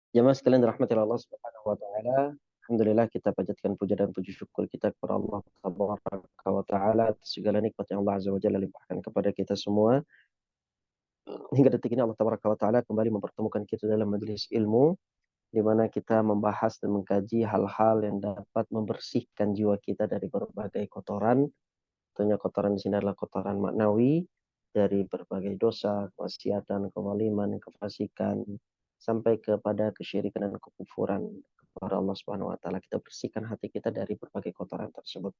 Jamaah sekalian dirahmati Allah Subhanahu wa taala. Alhamdulillah kita panjatkan puja dan puji syukur kita kepada Allah Tabaraka wa taala atas segala nikmat yang Allah Azza wa Jalla limpahkan kepada kita semua. Hingga detik ini Allah Tabaraka wa taala kembali mempertemukan kita dalam majelis ilmu di mana kita membahas dan mengkaji hal-hal yang dapat membersihkan jiwa kita dari berbagai kotoran. Tentunya kotoran di sini adalah kotoran maknawi dari berbagai dosa, kemaksiatan, kezaliman, kefasikan, sampai kepada kesyirikan dan kekufuran kepada Allah Subhanahu wa taala. Kita bersihkan hati kita dari berbagai kotoran tersebut.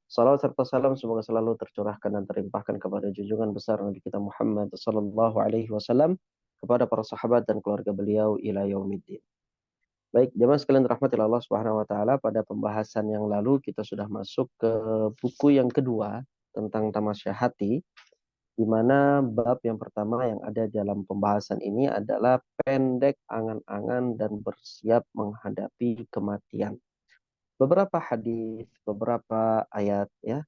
Salawat serta salam semoga selalu tercurahkan dan terlimpahkan kepada junjungan besar Nabi kita Muhammad sallallahu alaihi wasallam, kepada para sahabat dan keluarga beliau ila yaumiddin. Baik, jemaah sekalian rahmatillah Allah Subhanahu wa taala, pada pembahasan yang lalu kita sudah masuk ke buku yang kedua tentang tamasya hati, di mana bab yang pertama yang ada dalam pembahasan ini adalah pendek angan-angan dan bersiap menghadapi kematian. Beberapa hadis, beberapa ayat ya,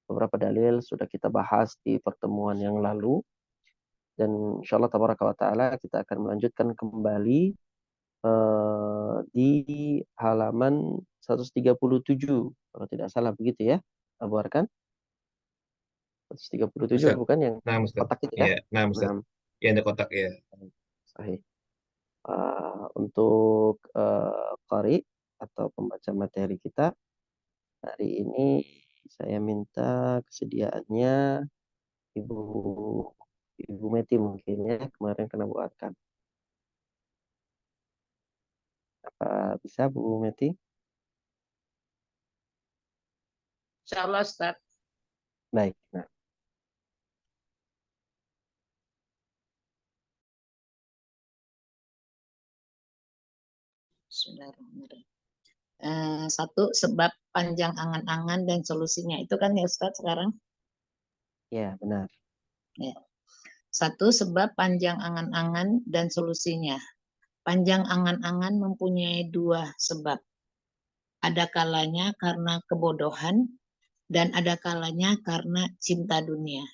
beberapa dalil sudah kita bahas di pertemuan yang lalu, dan insyaallah tabaraka wa taala kita akan melanjutkan kembali di halaman 137 kalau tidak salah begitu ya, Abu Arkan. 137 Ustaz. bukan yang Nah, Ustaz. kotak itu ya? Iya, nah, Ustaz. Nah, Ya, ada kotak ya. sahih. Untuk qari atau pembaca materi kita hari ini, saya minta kesediaannya Ibu Ibu Meti mungkin ya, kemarin kena buatkan. Apa bisa Bu Meti? Insyaallah Ustaz. Baik. Nah, Bismillahirrahmanirrahim. Satu, sebab panjang angan-angan dan solusinya. Itu kan ya Ustaz sekarang? ya benar. Ya. Satu, sebab panjang angan-angan dan solusinya. Panjang angan-angan mempunyai dua sebab. Ada kalanya karena kebodohan dan ada kalanya karena cinta dunia.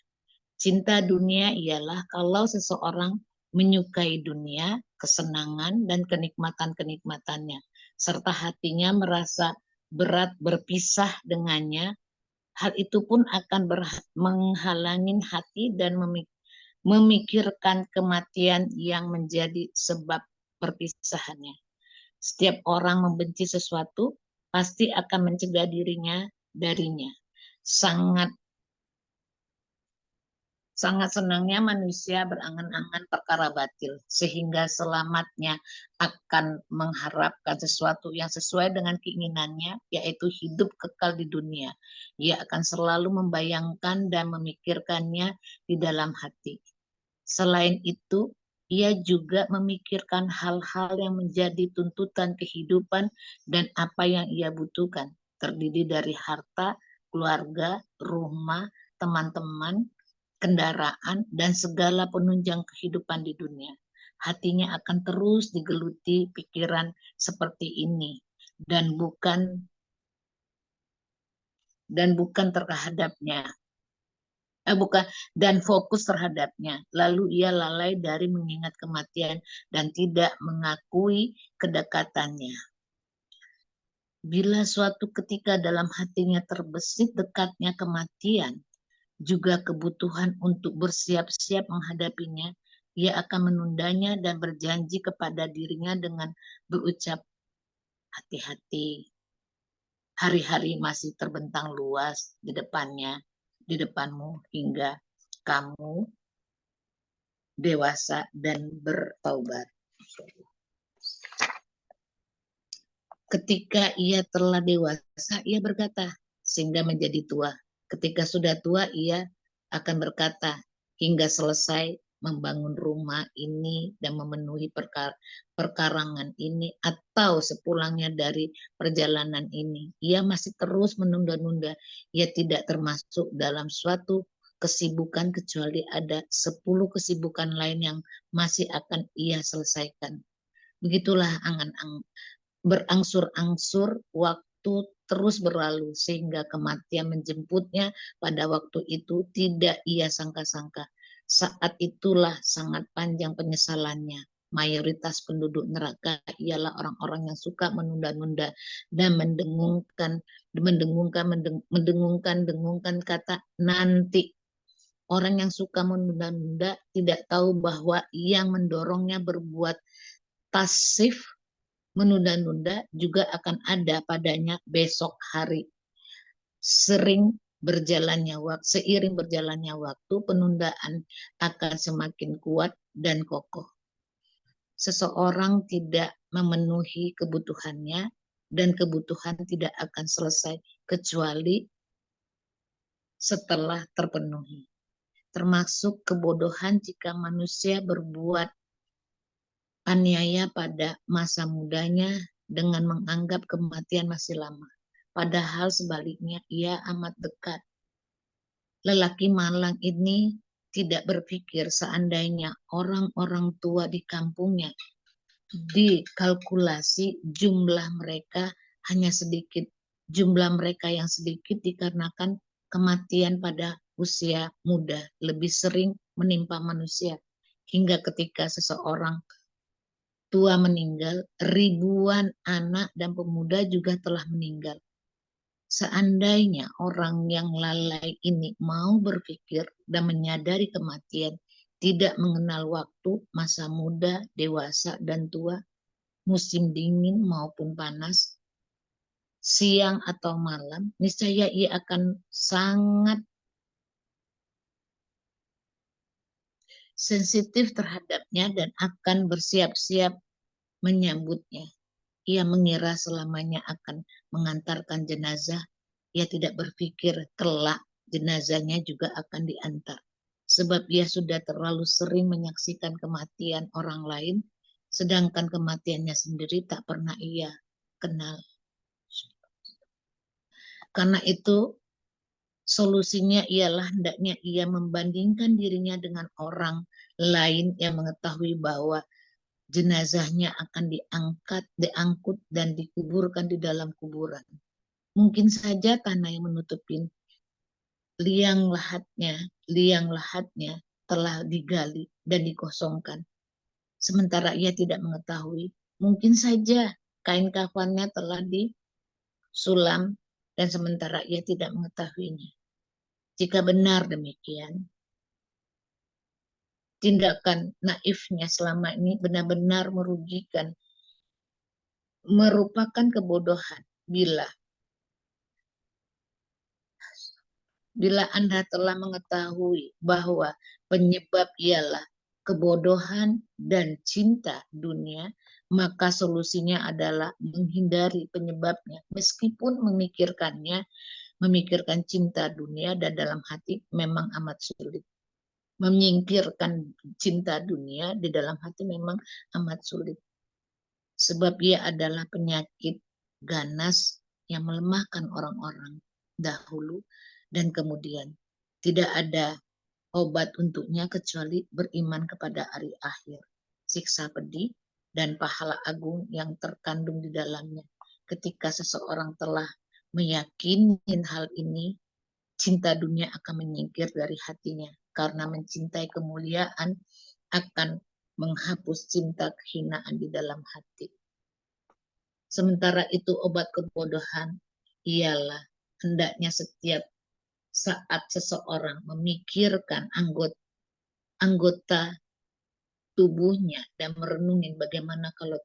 Cinta dunia ialah kalau seseorang menyukai dunia, kesenangan, dan kenikmatan-kenikmatannya, serta hatinya merasa berat berpisah dengannya. Hal itu pun akan menghalangi hati dan memikirkan kematian yang menjadi sebab perpisahannya. Setiap orang membenci sesuatu, pasti akan mencegah dirinya darinya. Sangat Sangat senangnya manusia berangan-angan perkara batil, sehingga selamatnya akan mengharapkan sesuatu yang sesuai dengan keinginannya, yaitu hidup kekal di dunia. Ia akan selalu membayangkan dan memikirkannya di dalam hati. Selain itu, ia juga memikirkan hal-hal yang menjadi tuntutan kehidupan dan apa yang ia butuhkan, terdiri dari harta, keluarga, rumah, teman-teman, kendaraan, dan segala penunjang kehidupan di dunia. Hatinya akan terus digeluti pikiran seperti ini dan bukan terhadapnya. Bukan dan fokus terhadapnya. Lalu ia lalai dari mengingat kematian dan tidak mengakui kedekatannya. Bila suatu ketika dalam hatinya terbesit dekatnya kematian, juga kebutuhan untuk bersiap-siap menghadapinya, ia akan menundanya dan berjanji kepada dirinya dengan berucap, hati-hati, hari-hari masih terbentang luas di depanmu hingga kamu dewasa dan bertaubat. Ketika ia telah dewasa, ia berkata, sehingga menjadi tua. Ketika sudah tua, ia akan berkata, hingga selesai membangun rumah ini dan memenuhi perkarangan ini, atau sepulangnya dari perjalanan ini. Ia masih terus menunda-nunda. Ia tidak termasuk dalam suatu kesibukan kecuali ada 10 kesibukan lain yang masih akan ia selesaikan. Begitulah angan-angan berangsur-angsur waktu terus berlalu sehingga kematian menjemputnya pada waktu itu tidak ia sangka-sangka. Saat itulah sangat panjang penyesalannya. mayoritas penduduk neraka ialah orang-orang yang suka menunda-nunda dan mendengungkan kata nanti. Orang yang suka menunda-nunda tidak tahu bahwa yang mendorongnya berbuat tasif, menunda-nunda juga akan ada padanya besok hari. Seiring berjalannya waktu, penundaan akan semakin kuat dan kokoh. Seseorang tidak memenuhi kebutuhannya dan kebutuhan tidak akan selesai kecuali setelah terpenuhi. Termasuk kebodohan jika manusia berbuat aniaya pada masa mudanya dengan menganggap kematian masih lama. Padahal sebaliknya ia amat dekat. Lelaki malang ini tidak berpikir seandainya orang-orang tua di kampungnya dikalkulasi jumlah mereka hanya sedikit. Jumlah mereka yang sedikit dikarenakan kematian pada usia muda lebih sering menimpa manusia. Hingga ketika seseorang tua meninggal, ribuan anak dan pemuda juga telah meninggal. Seandainya orang yang lalai ini mau berpikir dan menyadari kematian, tidak mengenal waktu, masa muda, dewasa, dan tua, musim dingin maupun panas, siang atau malam, niscaya ia akan sangat sensitif terhadapnya dan akan bersiap-siap menyambutnya. Ia mengira selamanya akan mengantarkan jenazah. Ia tidak berpikir kelak jenazahnya juga akan diantar. Sebab ia sudah terlalu sering menyaksikan kematian orang lain, sedangkan kematiannya sendiri tak pernah ia kenal. Karena itu, solusinya ialah hendaknya ia membandingkan dirinya dengan orang lain yang mengetahui bahwa jenazahnya akan diangkut dan dikuburkan di dalam kuburan. Mungkin saja tanah yang menutupi liang lahatnya telah digali dan dikosongkan. Sementara ia tidak mengetahui, mungkin saja kain kafannya telah disulam dan sementara ia tidak mengetahuinya. Jika benar demikian, tindakan naifnya selama ini benar-benar merugikan, merupakan kebodohan bila Anda telah mengetahui bahwa penyebab ialah kebodohan dan cinta dunia, maka solusinya adalah menghindari penyebabnya. Meskipun memikirkan cinta dunia dan dalam hati memang amat sulit. Menyingkirkan cinta dunia di dalam hati memang amat sulit. Sebab ia adalah penyakit ganas yang melemahkan orang-orang dahulu dan kemudian. Tidak ada obat untuknya kecuali beriman kepada hari akhir, siksa pedih, dan pahala agung yang terkandung di dalamnya. Ketika seseorang telah meyakini hal ini, cinta dunia akan menyingkir dari hatinya. Karena mencintai kemuliaan akan menghapus cinta kehinaan di dalam hati. Sementara itu obat kebodohan ialah hendaknya setiap saat seseorang memikirkan anggota tubuhnya dan merenungin bagaimana kalau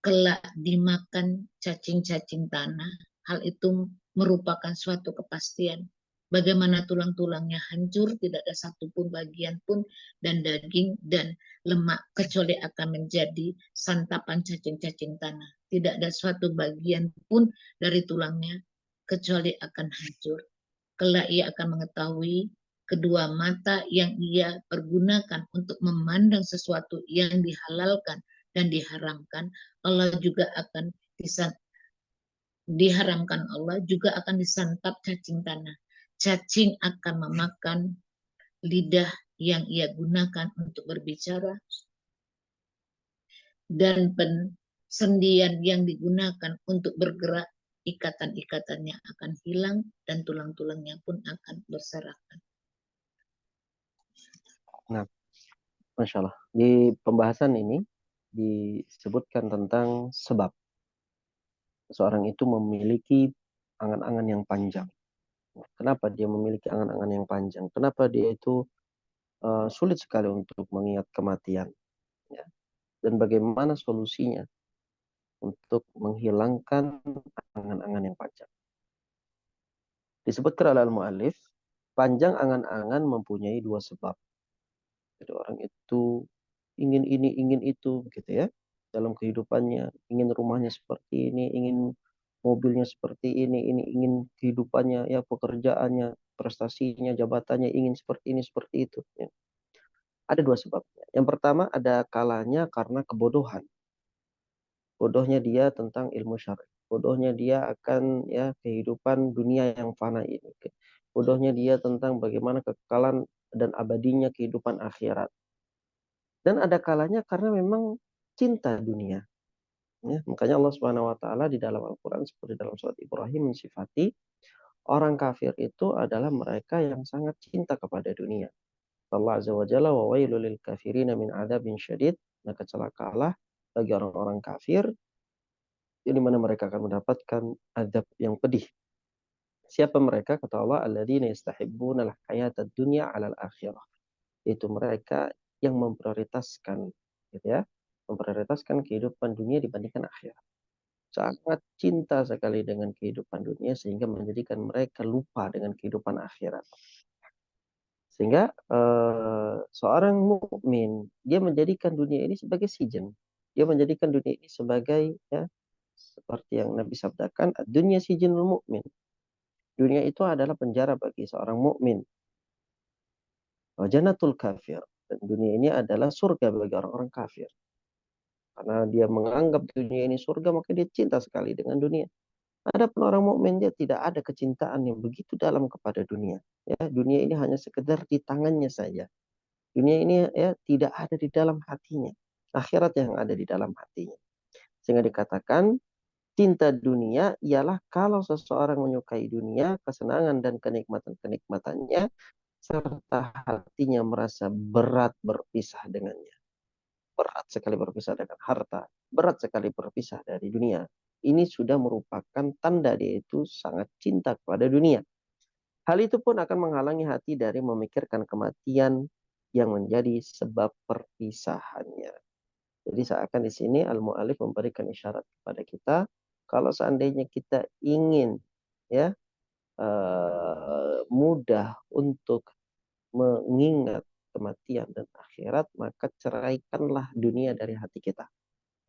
kelak dimakan cacing-cacing tanah, hal itu merupakan suatu kepastian. Bagaimana tulang-tulangnya hancur, tidak ada satupun bagian pun dan daging dan lemak kecuali akan menjadi santapan cacing-cacing tanah. Tidak ada suatu bagian pun dari tulangnya kecuali akan hancur. Kelak ia akan mengetahui kedua mata yang ia pergunakan untuk memandang sesuatu yang dihalalkan dan diharamkan, Allah juga akan diharamkan Allah juga akan disantap cacing tanah. Cacing akan memakan lidah yang ia gunakan untuk berbicara dan sendian yang digunakan untuk bergerak, ikatan-ikatannya akan hilang dan tulang-tulangnya pun akan berserakan. Nah, Masya Allah. Di pembahasan ini disebutkan tentang sebab seseorang itu memiliki angan-angan yang panjang. Kenapa dia memiliki angan-angan yang panjang? Kenapa dia itu sulit sekali untuk mengingat kematian? Ya. Dan bagaimana solusinya untuk menghilangkan angan-angan yang panjang? Disebutkan oleh al-mu'allif, panjang angan-angan mempunyai dua sebab. Jadi orang itu ingin ini, ingin itu, gitu ya. Dalam kehidupannya, ingin rumahnya seperti ini, ingin mobilnya seperti ini ingin kehidupannya, ya pekerjaannya, prestasinya, jabatannya, ingin seperti ini, seperti itu. Ya. Ada dua sebabnya. Yang pertama ada kalanya karena kebodohan. Bodohnya dia tentang ilmu syar'i. Bodohnya dia akan ya kehidupan dunia yang fana ini. Bodohnya dia tentang bagaimana kekekalan dan abadinya kehidupan akhirat. Dan ada kalanya karena memang cinta dunia. Ya, makanya Allah Subhanahu wa taala di dalam Al-Qur'an seperti dalam surat Ibrahim mensifati orang kafir itu adalah mereka yang sangat cinta kepada dunia. Allah Azza wa Jalla wa wailul lil kafirin min adzabin syadid. Maka celakalah bagi orang-orang kafir di mana mereka akan mendapatkan azab yang pedih. Siapa mereka? Kata Allah, alladzina yastahibbuna al-hayata dunya 'alal akhirah. Itu mereka yang memprioritaskan gitu ya, memprioritaskan kehidupan dunia dibandingkan akhirat. Sangat cinta sekali dengan kehidupan dunia sehingga menjadikan mereka lupa dengan kehidupan akhirat. Sehingga seorang mukmin dia menjadikan dunia ini sebagai sijen. Dia menjadikan dunia ini sebagai ya seperti yang Nabi sabdakan, dunia sijinul mukmin. Dunia itu adalah penjara bagi seorang mukmin. Janatul kafir. Dan dunia ini adalah surga bagi orang-orang kafir. Karena dia menganggap dunia ini surga, maka dia cinta sekali dengan dunia. Adapun orang mukmin dia tidak ada kecintaan yang begitu dalam kepada dunia. Ya, dunia ini hanya sekedar di tangannya saja. Dunia ini ya tidak ada di dalam hatinya. Akhirat yang ada di dalam hatinya. Sehingga dikatakan cinta dunia ialah kalau seseorang menyukai dunia, kesenangan dan kenikmatan-kenikmatannya, serta hatinya merasa berat berpisah dengannya. Berat sekali berpisah dengan harta, berat sekali berpisah dari dunia. Ini sudah merupakan tanda dia itu sangat cinta kepada dunia. Hal itu pun akan menghalangi hati dari memikirkan kematian yang menjadi sebab perpisahannya. Jadi seakan di sini al-mu'alif memberikan isyarat kepada kita, kalau seandainya kita ingin ya mudah untuk mengingat kematian dan akhirat, maka ceraikanlah dunia dari hati kita,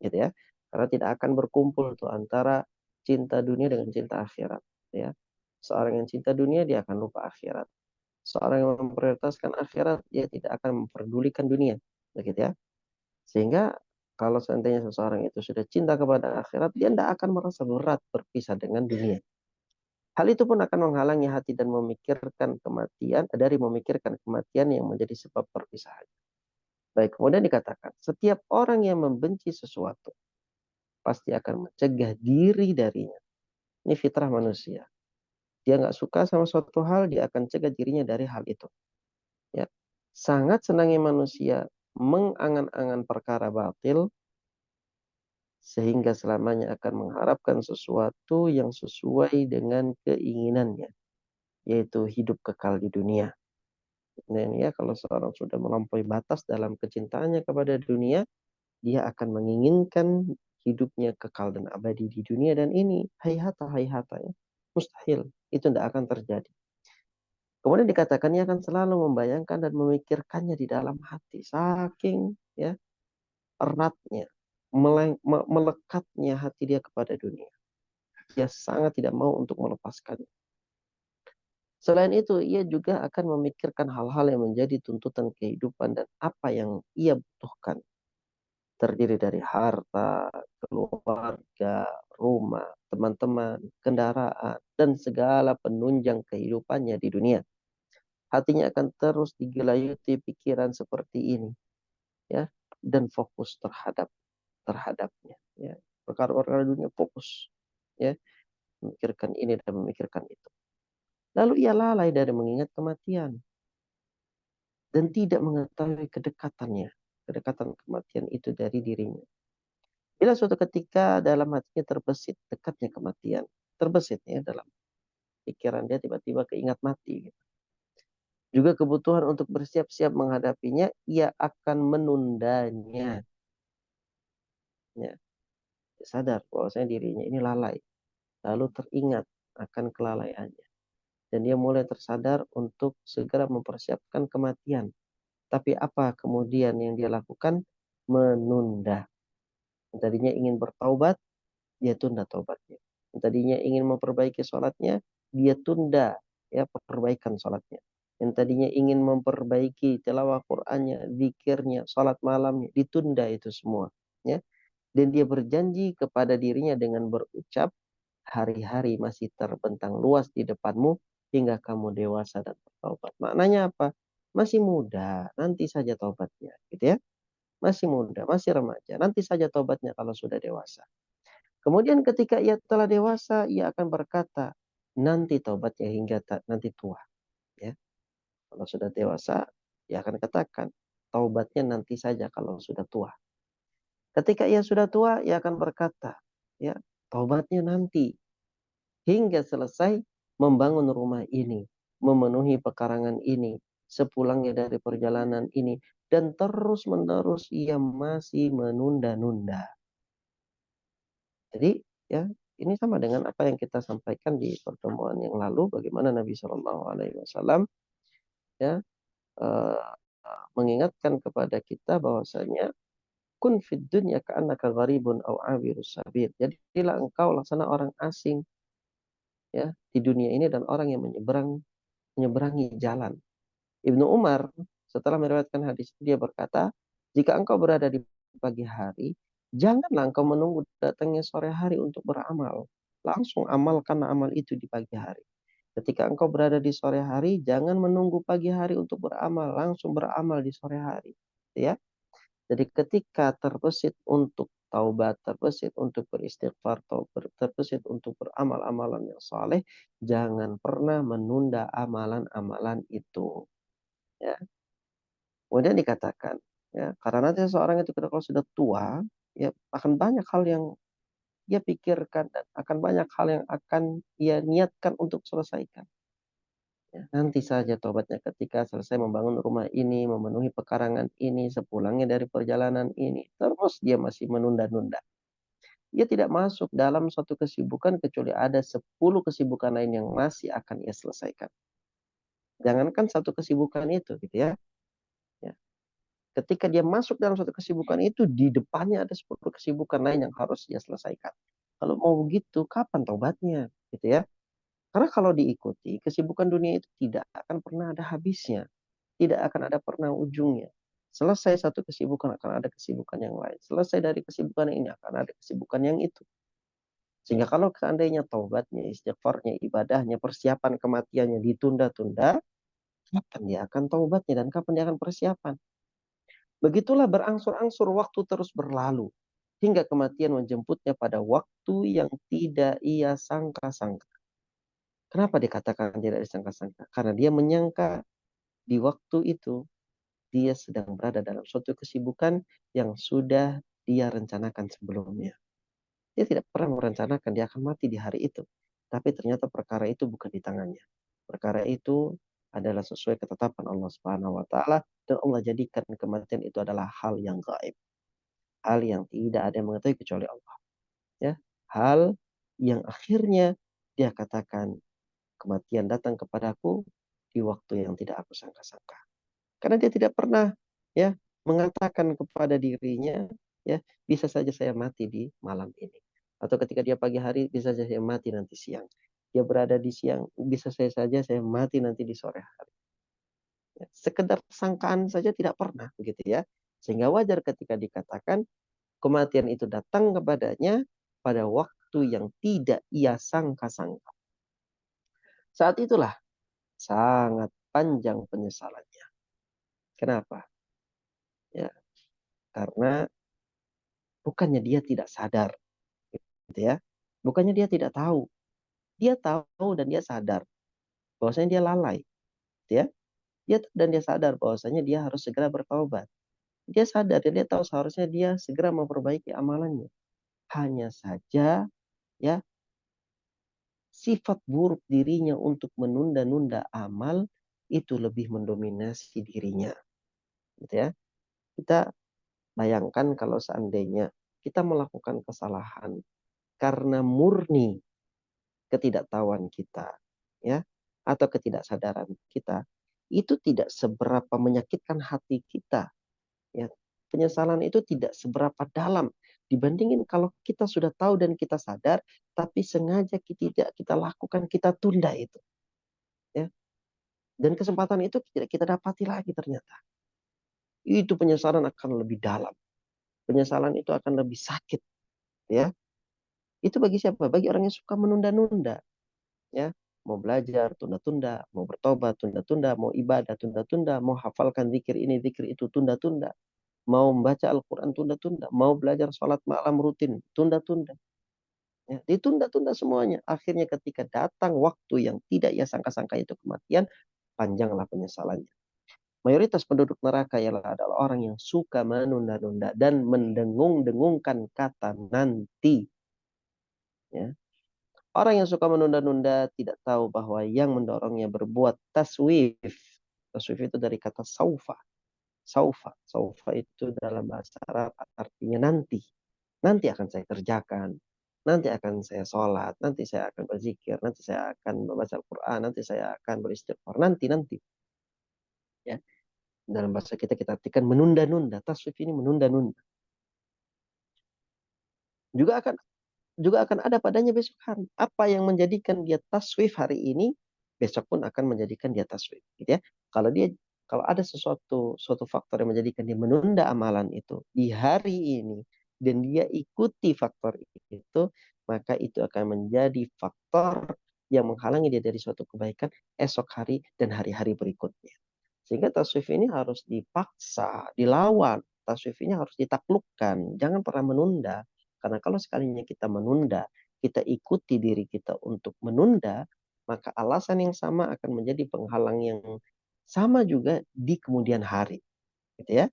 gitu ya. Karena tidak akan berkumpul tuh antara cinta dunia dengan cinta akhirat, ya. Seorang yang cinta dunia dia akan lupa akhirat. Seorang yang memprioritaskan akhirat dia tidak akan memperdulikan dunia, begitu ya. Sehingga kalau seandainya seseorang itu sudah cinta kepada akhirat, dia tidak akan merasa berat berpisah dengan dunia. Hal itu pun akan menghalangi hati dan memikirkan kematian dari memikirkan kematian yang menjadi sebab perpisahan. Baik, kemudian dikatakan, setiap orang yang membenci sesuatu pasti akan mencegah diri darinya. Ini fitrah manusia. Dia nggak suka sama suatu hal, dia akan cegah dirinya dari hal itu. Ya. Sangat senangnya manusia mengangan-angan perkara batil, sehingga selamanya akan mengharapkan sesuatu yang sesuai dengan keinginannya, yaitu hidup kekal di dunia. Nah ini ya, kalau seorang sudah melampaui batas dalam kecintaannya kepada dunia, dia akan menginginkan hidupnya kekal dan abadi di dunia, dan ini hayhata ya. Mustahil, itu tidak akan terjadi. Kemudian dikatakan ia akan selalu membayangkan dan memikirkannya di dalam hati, saking ya eratnya, melekatnya hati dia kepada dunia. Dia sangat tidak mau untuk melepaskannya. Selain itu, ia juga akan memikirkan hal-hal yang menjadi tuntutan kehidupan dan apa yang ia butuhkan. Terdiri dari harta, keluarga, rumah, teman-teman, kendaraan, dan segala penunjang kehidupannya di dunia. Hatinya akan terus digelayuti pikiran seperti ini, ya, dan fokus terhadapnya. Ya. Perkara-perkara dunia fokus, ya, memikirkan ini dan memikirkan itu. Lalu ia lalai dari mengingat kematian dan tidak mengetahui kedekatan kematian itu dari dirinya. Bila suatu ketika dalam hatinya terbesit dekatnya kematian, terbesit ya dalam pikiran dia tiba-tiba keingat mati, gitu. Juga kebutuhan untuk bersiap-siap menghadapinya, ia akan menundanya. Ya, sadar bahwasanya dirinya ini lalai, lalu teringat akan kelalaiannya. Dan dia mulai tersadar untuk segera mempersiapkan kematian. Tapi apa kemudian yang dia lakukan? Menunda. Tadinya ingin bertaubat, dia tunda taubatnya. Tadinya ingin memperbaiki sholatnya, dia tunda ya perbaikan sholatnya. Yang tadinya ingin memperbaiki tilawah Qur'annya, zikirnya, sholat malamnya, ditunda itu semua. Ya. Dan dia berjanji kepada dirinya dengan berucap, hari-hari masih terbentang luas di depanmu hingga kamu dewasa dan bertaubat. Maknanya apa? Masih muda, nanti saja taubatnya, gitu ya. Masih muda, masih remaja, nanti saja taubatnya kalau sudah dewasa. Kemudian ketika ia telah dewasa, ia akan berkata, nanti taubatnya hingga nanti tua. Ya. Kalau sudah dewasa, ia akan katakan, taubatnya nanti saja kalau sudah tua. Ketika ia sudah tua, ia akan berkata, ya, taubatnya nanti hingga selesai membangun rumah ini, memenuhi pekarangan ini, sepulangnya dari perjalanan ini, dan terus-menerus ia masih menunda-nunda. Jadi ya ini sama dengan apa yang kita sampaikan di pertemuan yang lalu, bagaimana Nabi Shallallahu Alaihi Wasallam ya eh, mengingatkan kepada kita bahwasanya kun fid dunya ka'annaka gharibun aw abirus sabil. Jadilah engkau laksana orang asing ya di dunia ini dan orang yang menyeberangi jalan. Ibnu Umar setelah meriwayatkan hadis itu dia berkata, jika engkau berada di pagi hari, janganlah engkau menunggu datangnya sore hari untuk beramal. Langsung amalkan amal itu di pagi hari. Ketika engkau berada di sore hari, jangan menunggu pagi hari untuk beramal, langsung beramal di sore hari. Ya. Jadi ketika terbesit untuk taubat, terbesit untuk beristighfar, terbesit untuk beramal amalan yang saleh, jangan pernah menunda amalan-amalan itu. Ya. Kemudian dikatakan, ya, karena nanti seseorang itu kalau sudah tua, ya akan banyak hal yang ia pikirkan dan akan banyak hal yang akan ia niatkan untuk selesaikan. Ya, nanti saja tobatnya ketika selesai membangun rumah ini, memenuhi pekarangan ini, sepulangnya dari perjalanan ini. Terus dia masih menunda-nunda. Dia tidak masuk dalam suatu kesibukan kecuali ada 10 kesibukan lain yang masih akan ia selesaikan. Jangankan satu kesibukan itu gitu ya. Ya. Ketika dia masuk dalam suatu kesibukan itu, di depannya ada 10 kesibukan lain yang harus dia selesaikan. Kalau mau begitu, kapan taubatnya? Gitu ya. Karena kalau diikuti, kesibukan dunia itu tidak akan pernah ada habisnya. Tidak akan ada pernah ujungnya. Selesai satu kesibukan akan ada kesibukan yang lain. Selesai dari kesibukan ini akan ada kesibukan yang itu. Sehingga kalau seandainya taubatnya, istighfarnya, ibadahnya, persiapan kematiannya ditunda-tunda, kapan dia akan taubatnya dan kapan dia akan persiapan? Begitulah berangsur-angsur waktu terus berlalu. Hingga kematian menjemputnya pada waktu yang tidak ia sangka-sangka. Kenapa dikatakan tidak disangka-sangka? Karena dia menyangka di waktu itu dia sedang berada dalam suatu kesibukan yang sudah dia rencanakan sebelumnya. Dia tidak pernah merencanakan dia akan mati di hari itu. Tapi ternyata perkara itu bukan di tangannya. Perkara itu adalah sesuai ketetapan Allah Subhanahu wa taala dan Allah jadikan kematian itu adalah hal yang gaib. Hal yang tidak ada yang mengetahui kecuali Allah. Ya, hal yang akhirnya dia katakan kematian datang kepadaku di waktu yang tidak aku sangka-sangka. Karena dia tidak pernah ya mengatakan kepada dirinya ya bisa saja saya mati di malam ini. Atau ketika dia pagi hari bisa saja saya mati nanti siang. Dia berada di siang bisa saja saya mati nanti di sore hari. Ya, sekedar sangkaan saja tidak pernah begitu ya. Sehingga wajar ketika dikatakan kematian itu datang kepadanya pada waktu yang tidak ia sangka-sangka. Saat itulah sangat panjang penyesalannya. Kenapa? Ya, karena bukannya dia tidak sadar, gitu ya. Bukannya dia tidak tahu. Dia tahu dan dia sadar bahwasanya dia lalai, gitu ya. Dia dan dia sadar bahwasanya dia harus segera bertobat. Dia sadar dan dia tahu seharusnya dia segera memperbaiki amalannya. Hanya saja ya sifat buruk dirinya untuk menunda-nunda amal itu lebih mendominasi dirinya, gitu ya. Kita bayangkan kalau seandainya kita melakukan kesalahan karena murni ketidaktahuan kita, ya, atau ketidaksadaran kita, itu tidak seberapa menyakitkan hati kita, ya. Penyesalan itu tidak seberapa dalam dibandingin kalau kita sudah tahu dan kita sadar, tapi sengaja kita tidak kita lakukan, kita tunda itu, ya. Dan kesempatan itu tidak kita dapati lagi ternyata. Itu penyesalan akan lebih dalam. Penyesalan itu akan lebih sakit, ya. Itu bagi siapa? Bagi orang yang suka menunda-nunda, ya. Mau belajar, tunda-tunda, mau bertobat, tunda-tunda, mau ibadah, tunda-tunda, mau hafalkan zikir ini, zikir itu, tunda-tunda, mau membaca Al-Quran, tunda-tunda, mau belajar sholat malam rutin, tunda-tunda. Ya, ditunda-tunda semuanya. Akhirnya ketika datang waktu yang tidak ia sangka-sangka itu kematian, panjanglah penyesalannya. Mayoritas penduduk neraka ialah adalah orang yang suka menunda-nunda dan mendengung-dengungkan kata nanti. Ya. Orang yang suka menunda-nunda tidak tahu bahwa yang mendorongnya berbuat taswif. Taswif itu dari kata saufa. Saufa. Saufa itu dalam bahasa Arab artinya nanti. Nanti akan saya kerjakan. Nanti akan saya sholat. Nanti saya akan berzikir. Nanti saya akan membaca Al-Quran. Nanti saya akan beristighfar. Nanti. Ya. Dalam bahasa kita artikan menunda-nunda. Taswif ini menunda-nunda. Juga akan ada padanya besok hari. Apa yang menjadikan dia taswif hari ini, besok pun akan menjadikan dia taswif. Gitu ya. Kalau ada suatu faktor yang menjadikan dia menunda amalan itu di hari ini dan dia ikuti faktor itu, maka itu akan menjadi faktor yang menghalangi dia dari suatu kebaikan esok hari dan hari-hari berikutnya. Sehingga taswif ini harus dipaksa, dilawan. Taswif ini harus ditaklukkan. Jangan pernah menunda. Karena kalau sekalinya kita menunda, kita ikuti diri kita untuk menunda, maka alasan yang sama akan menjadi penghalang yang sama juga di kemudian hari. Gitu ya.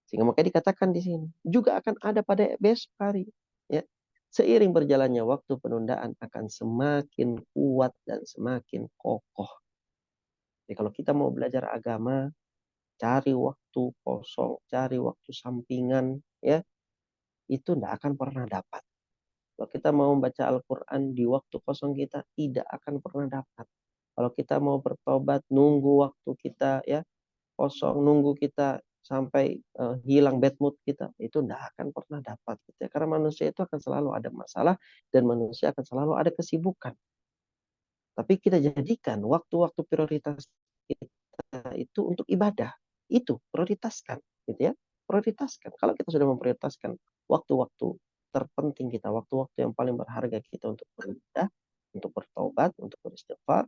Sehingga makanya dikatakan di sini. Juga akan ada pada besok hari. Ya. Seiring berjalannya waktu, penundaan akan semakin kuat dan semakin kokoh. Jadi kalau kita mau belajar agama, cari waktu kosong, cari waktu sampingan, ya, itu tidak akan pernah dapat. Kalau kita mau membaca Al-Quran di waktu kosong kita, tidak akan pernah dapat. Kalau kita mau bertobat, nunggu waktu kita ya kosong, nunggu kita sampai hilang bad mood kita, itu tidak akan pernah dapat. Gitu ya. Karena manusia itu akan selalu ada masalah dan manusia akan selalu ada kesibukan. Tapi kita jadikan waktu-waktu prioritas kita itu untuk ibadah. Itu prioritaskan, gitu ya. Prioritaskan. Kalau kita sudah memprioritaskan waktu-waktu terpenting kita, waktu-waktu yang paling berharga kita untuk beribadah, untuk bertobat, untuk beristighfar,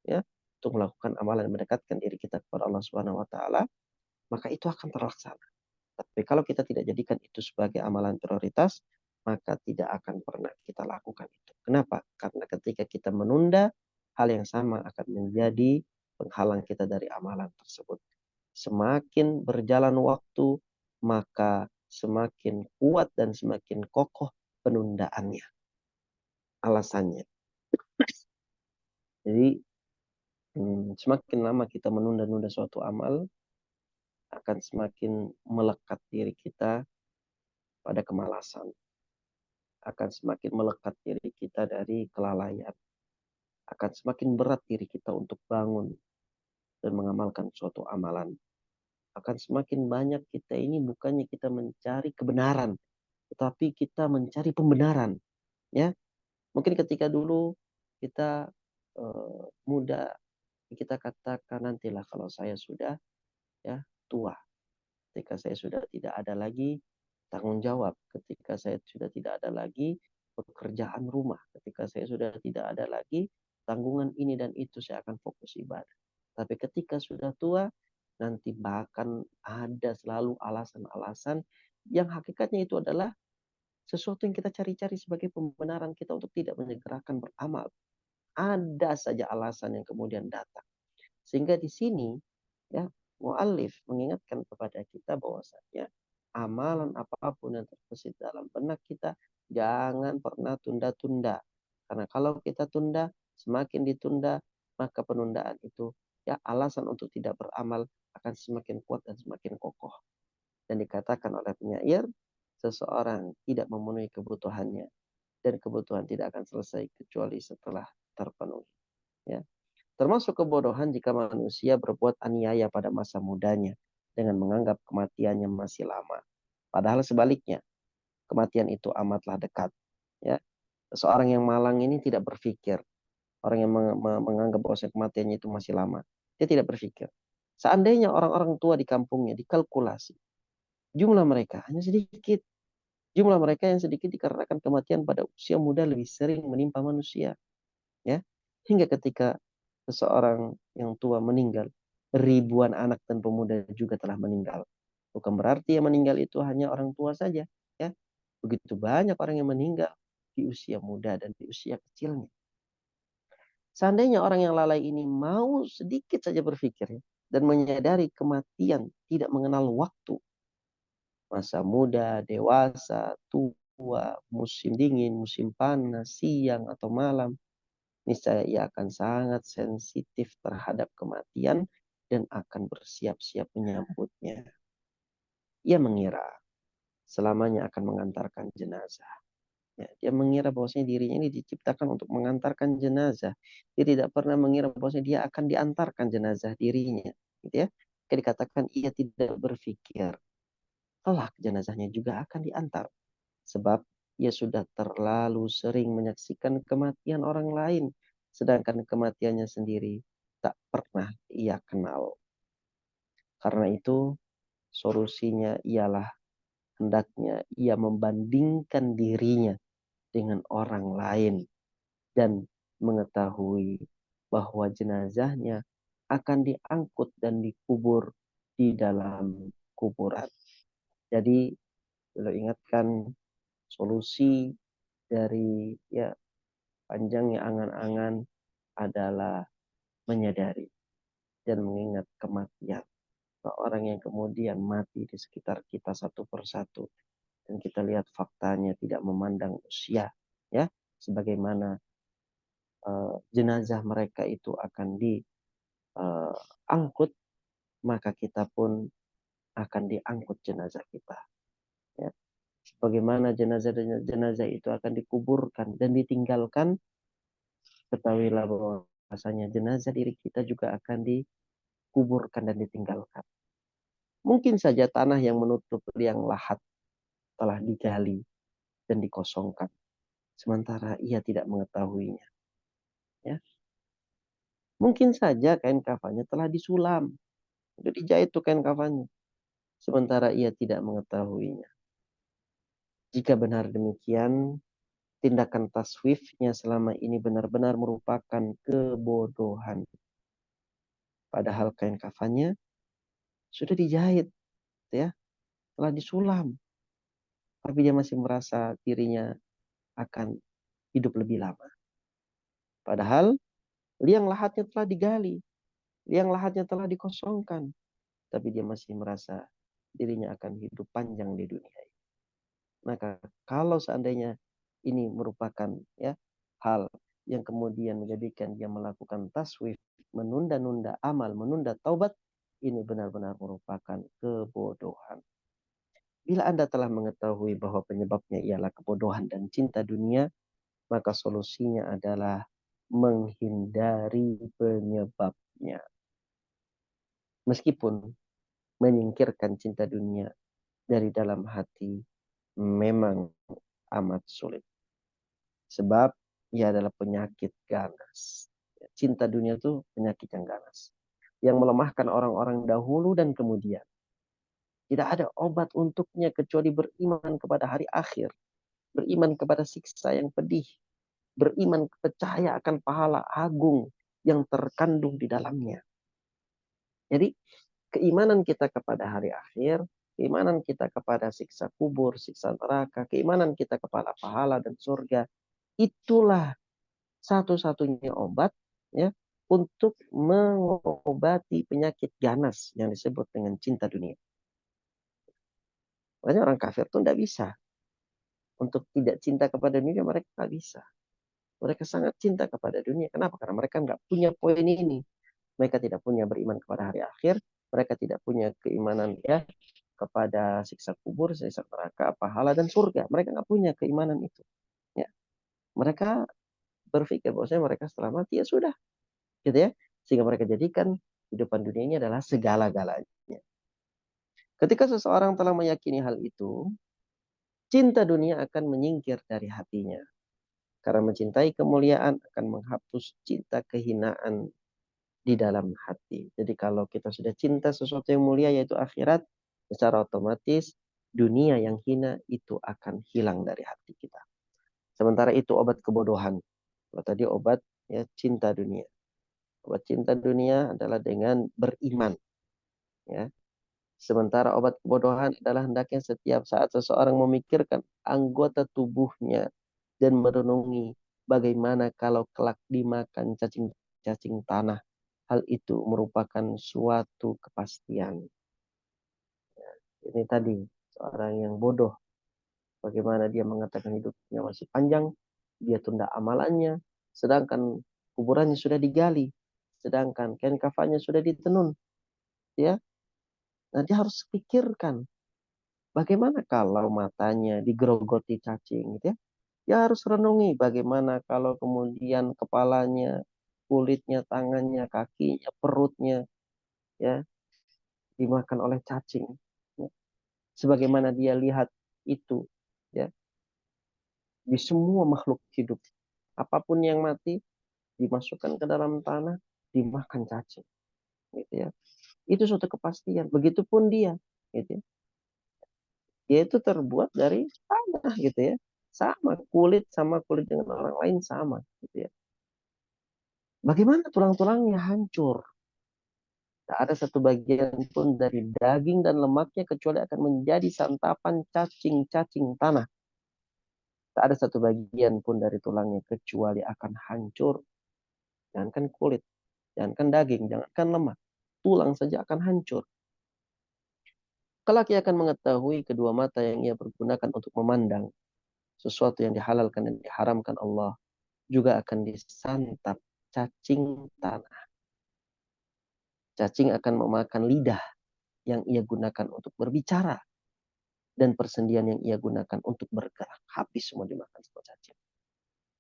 ya, untuk melakukan amalan yang mendekatkan diri kita kepada Allah Subhanahu wa taala, maka itu akan terlaksana. Tapi kalau kita tidak jadikan itu sebagai amalan prioritas, maka tidak akan pernah kita lakukan itu. Kenapa? Karena ketika kita menunda, hal yang sama akan menjadi penghalang kita dari amalan tersebut. Semakin berjalan waktu, maka semakin kuat dan semakin kokoh penundaannya. Alasannya. Jadi, semakin lama kita menunda-nunda suatu amal, akan semakin melekat diri kita pada kemalasan. Akan semakin melekat diri kita dari kelalaian. Akan semakin berat diri kita untuk bangun dan mengamalkan suatu amalan. Akan semakin banyak kita ini bukannya kita mencari kebenaran, tetapi kita mencari pembenaran. Ya, mungkin ketika dulu kita muda, kita katakan nantilah kalau saya sudah ya tua, ketika saya sudah tidak ada lagi tanggung jawab, ketika saya sudah tidak ada lagi pekerjaan rumah, ketika saya sudah tidak ada lagi tanggungan ini dan itu, saya akan fokus ibadah. Tapi ketika sudah tua, nanti bahkan ada selalu alasan-alasan yang hakikatnya itu adalah sesuatu yang kita cari-cari sebagai pembenaran kita untuk tidak menyegerakan beramal. Ada saja alasan yang kemudian datang. Sehingga di sini ya muallif mengingatkan kepada kita bahwasanya amalan apapun yang terbesit dalam benak kita Jangan pernah tunda-tunda. Karena kalau kita tunda, semakin ditunda, maka penundaan itu ya alasan untuk tidak beramal akan semakin kuat dan semakin kokoh. Dan dikatakan oleh penyair, seseorang tidak memenuhi kebutuhannya dan kebutuhan tidak akan selesai kecuali setelah terpenuhi. Ya. Termasuk kebodohan jika manusia berbuat aniaya pada masa mudanya dengan menganggap kematiannya masih lama. Padahal sebaliknya, kematian itu amatlah dekat. Ya. Seorang yang malang ini tidak berpikir. Orang yang menganggap bahwa kematiannya itu masih lama. Dia tidak berpikir. Seandainya orang-orang tua di kampungnya dikalkulasi, jumlah mereka hanya sedikit. Jumlah mereka yang sedikit dikarenakan kematian pada usia muda lebih sering menimpa manusia. Ya, hingga ketika seseorang yang tua meninggal, ribuan anak dan pemuda juga telah meninggal. Bukan berarti yang meninggal itu hanya orang tua saja. Ya, begitu banyak orang yang meninggal di usia muda dan di usia kecilnya. Seandainya orang yang lalai ini mau sedikit saja berpikir dan menyadari kematian tidak mengenal waktu, masa muda, dewasa, tua, musim dingin, musim panas, siang atau malam, niscaya ia akan sangat sensitif terhadap kematian dan akan bersiap-siap menyambutnya. Ia mengira selamanya akan mengantarkan jenazah. Ya, dia mengira bahwasanya dirinya ini diciptakan untuk mengantarkan jenazah. Dia tidak pernah mengira bahwasanya dia akan diantarkan jenazah dirinya. Gitu ya. Jika dikatakan ia tidak berpikir, kelak jenazahnya juga akan diantar. Sebab ia sudah terlalu sering menyaksikan kematian orang lain. Sedangkan kematiannya sendiri tak pernah ia kenal. Karena itu solusinya ialah hendaknya ia membandingkan dirinya dengan orang lain dan mengetahui bahwa jenazahnya akan diangkut dan dikubur di dalam kuburan. Jadi, beliau ingatkan solusi dari ya panjangnya angan-angan adalah menyadari dan mengingat kematian. Orang yang kemudian mati di sekitar kita satu persatu dan kita lihat faktanya tidak memandang usia, ya, sebagaimana jenazah mereka itu akan diangkut, maka kita pun akan diangkut jenazah kita. Ya. Bagaimana jenazah itu akan dikuburkan dan ditinggalkan, ketahuilah bahwa rasanya jenazah diri kita juga akan dikuburkan dan ditinggalkan. Mungkin saja tanah yang menutup liang lahat telah digali dan dikosongkan, sementara ia tidak mengetahuinya. Ya. Mungkin saja kain kafannya telah disulam, sudah dijahit tuh kain kafannya, sementara ia tidak mengetahuinya. Jika benar demikian, tindakan taswifnya selama ini benar-benar merupakan kebodohan. Padahal kain kafannya sudah dijahit, ya, telah disulam. Tapi dia masih merasa dirinya akan hidup lebih lama. Padahal liang lahatnya telah digali, liang lahatnya telah dikosongkan. Tapi dia masih merasa dirinya akan hidup panjang di dunia ini. Maka kalau seandainya ini merupakan ya hal yang kemudian menjadikan dia melakukan taswif, menunda-nunda amal, menunda taubat, ini benar-benar merupakan kebodohan. Bila Anda telah mengetahui bahwa penyebabnya ialah kebodohan dan cinta dunia, maka solusinya adalah menghindari penyebabnya. Meskipun menyingkirkan cinta dunia dari dalam hati memang amat sulit. Sebab ia adalah penyakit ganas. Cinta dunia itu penyakit yang ganas. Yang melemahkan orang-orang dahulu dan kemudian. Tidak ada obat untuknya kecuali beriman kepada hari akhir. Beriman kepada siksa yang pedih. Beriman percaya akan pahala agung yang terkandung di dalamnya. Jadi keimanan kita kepada hari akhir, keimanan kita kepada siksa kubur, siksa neraka, keimanan kita kepada pahala dan surga, itulah satu-satunya obat ya untuk mengobati penyakit ganas yang disebut dengan cinta dunia. Makanya orang kafir tuh tidak bisa. untuk tidak cinta kepada dunia, mereka nggak bisa. Mereka sangat cinta kepada dunia. Kenapa? Karena mereka nggak punya poin ini. Mereka tidak punya beriman kepada hari akhir. Mereka tidak punya keimanan ya kepada siksa kubur, siksa neraka, pahala dan surga. Mereka nggak punya keimanan itu. Ya. Mereka berpikir bahwasanya mereka setelah mati ya sudah, gitu ya. Sehingga mereka jadikan kehidupan dunia ini adalah segala-galanya. Ketika seseorang telah meyakini hal itu, cinta dunia akan menyingkir dari hatinya. Karena mencintai kemuliaan akan menghapus cinta kehinaan di dalam hati. Jadi kalau kita sudah cinta sesuatu yang mulia yaitu akhirat, secara otomatis dunia yang hina itu akan hilang dari hati kita. Sementara itu obat kebodohan. Kalau tadi obat ya cinta dunia. Obat cinta dunia adalah dengan beriman. Ya. Sementara obat kebodohan adalah hendaknya setiap saat seseorang memikirkan anggota tubuhnya dan merenungi bagaimana kalau kelak dimakan cacing-cacing tanah. Hal itu merupakan suatu kepastian. Ya, ini tadi seorang yang bodoh. Bagaimana dia mengatakan hidupnya masih panjang, dia tunda amalannya, sedangkan kuburannya sudah digali, sedangkan kain kafannya sudah ditenun. Ya, nah dia harus pikirkan bagaimana kalau matanya digerogoti cacing, gitu ya. Dia harus renungi bagaimana kalau kemudian kepalanya, kulitnya, tangannya, kakinya, perutnya, ya dimakan oleh cacing. Ya. Sebagaimana dia lihat itu, ya di semua makhluk hidup, apapun yang mati dimasukkan ke dalam tanah, dimakan cacing, gitu ya. Itu suatu kepastian. Begitupun dia, gitu ya. Dia itu terbuat dari tanah, gitu ya. Sama kulit dengan orang lain sama, gitu ya. Bagaimana tulang-tulangnya hancur? Tak ada satu bagian pun dari daging dan lemaknya kecuali akan menjadi santapan cacing-cacing tanah. Tak ada satu bagian pun dari tulangnya kecuali akan hancur. Jangankan kulit, jangankan daging, jangankan lemak. Tulang saja akan hancur. Kelak ia akan mengetahui kedua mata yang ia pergunakan untuk memandang sesuatu yang dihalalkan dan diharamkan Allah juga akan disantap cacing tanah. Cacing akan memakan lidah yang ia gunakan untuk berbicara dan persendian yang ia gunakan untuk bergerak. Habis semua dimakan sama cacing.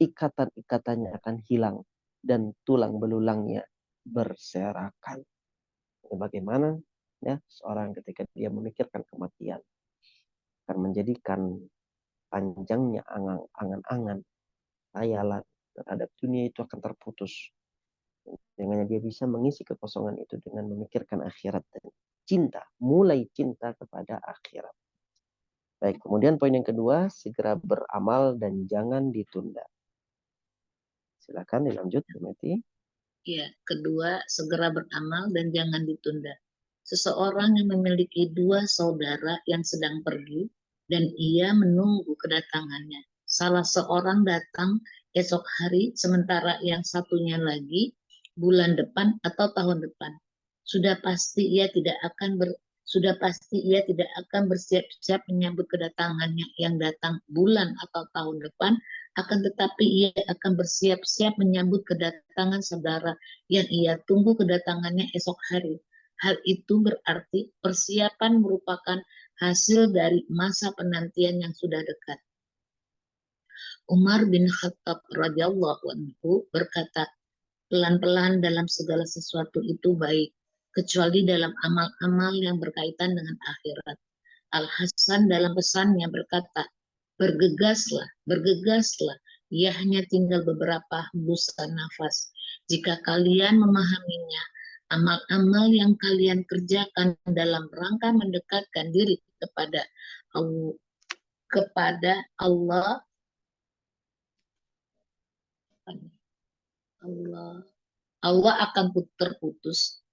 Ikatan-ikatannya akan hilang dan tulang belulangnya berserakan. Ini bagaimana ya seorang ketika dia memikirkan kematian akan menjadikan panjangnya angan-angan khayalan terhadap dunia itu akan terputus. Dengan dia bisa mengisi kekosongan itu dengan memikirkan akhirat dan cinta, mulai cinta kepada akhirat. Baik, kemudian poin yang kedua, segera beramal dan jangan ditunda. Silakan dilanjut, Bu Meti. Ya, kedua, segera beramal dan jangan ditunda. Seseorang yang memiliki dua saudara yang sedang pergi dan ia menunggu kedatangannya. Salah seorang datang esok hari, sementara yang satunya lagi bulan depan atau tahun depan. Sudah pasti ia tidak akan bersiap-siap menyambut kedatangannya yang datang bulan atau tahun depan, akan tetapi ia akan bersiap-siap menyambut kedatangan saudara yang ia tunggu kedatangannya esok hari. Hal itu berarti persiapan merupakan hasil dari masa penantian yang sudah dekat. Umar bin Khattab radhiyallahu anhu berkata, pelan-pelan dalam segala sesuatu itu baik, kecuali dalam amal-amal yang berkaitan dengan akhirat. Al-Hasan dalam pesannya berkata, bergegaslah, bergegaslah, ia hanya tinggal beberapa hembusan nafas. Jika kalian memahaminya, amal-amal yang kalian kerjakan dalam rangka mendekatkan diri kepada Allah, Allah akan terputus.